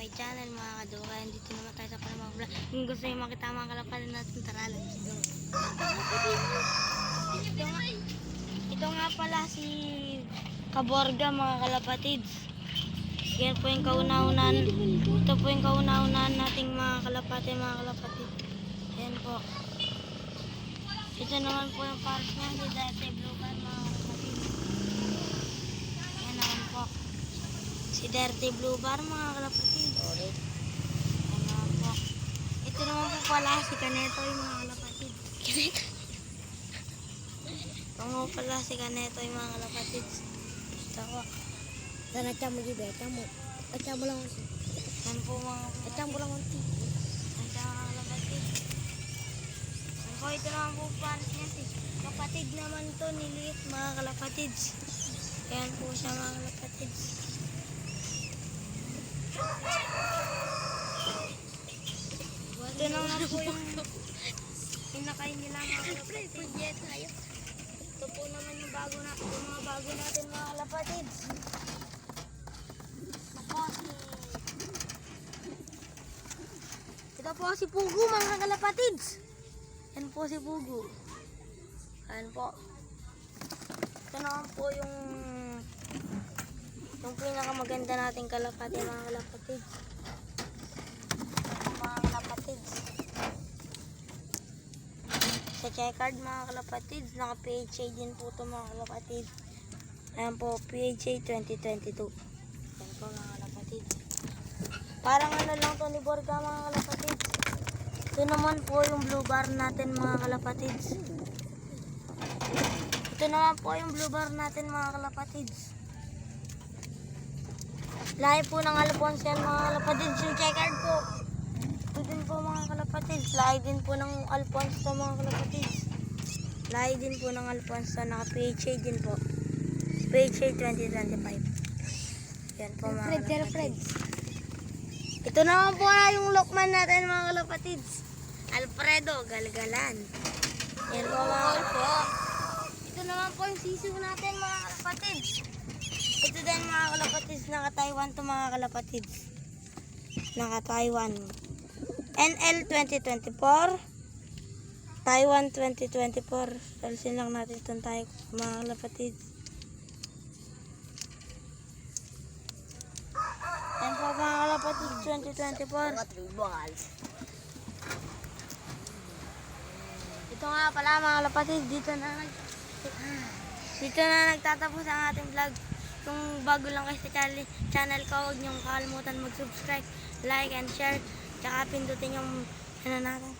my channel mga kaduka. Dito naman tayo sa Palamang Vlog. Kung gusto nyo makita mga kalapalan natin, tara lang. Ito nga pala si Kaborga mga kalapatids. Yan po yung kauna-unahan. Ito po yung kauna-unahan nating mga kalapati, mga kalapatid. Ayan po. Ito naman po yung parts niya, si Dati Blue Bar mga kalapatid. Ayan naman po. Si Dirty Blue Bar mga kalapatid. Ayan naman po. Ito naman po pala si Kaneto yung mga kalapatid. Kaneto. Ito nga pala si Kaneto yung mga kalapatid. Ito po. Dan aja mo gibe, aja mo lang. Yan po mga Aja mo lang unti. ang mga kalapatid. Yan po, ito naman po pares niya si kapatid naman to niliit mga kalapatids. Ayan po siya mga kalapatids. Ito naman po yung pinakain nila mga kalapatids. Ito po naman yung mga bago natin mga kalapatids. Ito po si Pugo mga kalapatids. Yan po si Pugo. Yan po. Ito naman po yung pinakamaganda nating kalapati mga kalapatids. Mga kalapatids. Sa checkered mga kalapatids, naka PHA din po ito mga kalapatids. Ayan po, PHA 2022. Yan po mga kalapatids. Parang ano lang to ni Borga mga kalapatids. Ito naman po yung blue bar natin mga kalapatids. Ito naman po yung blue bar natin mga kalapatids. Lahi po ng Alphonse yan mga kalapatids. Yung checkered po. Ito din po mga kalapatids. Lahi din po ng Alphonse to mga kalapatids. Lahi din po ng Alphonse to. Naka PHA din po. PHA 2025. Yan po mga kalapatids. Ito naman po na yung Lokman natin mga kalapatids. Alfredo Galgalan. Yan po mga kalapatids. Ito naman po yung sisiw natin mga kalapatids. Ito din mga kalapatids. Naka-Taiwan to mga kalapatids. Naka-Taiwan. NL 2024. Taiwan 2024. Dalsin lang natin itong tayo mga kalapatids. Yan po mga kalapatids 2024. Ito nga pala mga kalapatids, dito na nagtatapos ang ating vlog. Kung bago lang kayo sa channel ko, huwag niyong kakalimutan mag-subscribe, like and share, tsaka pindutin yung ano natin.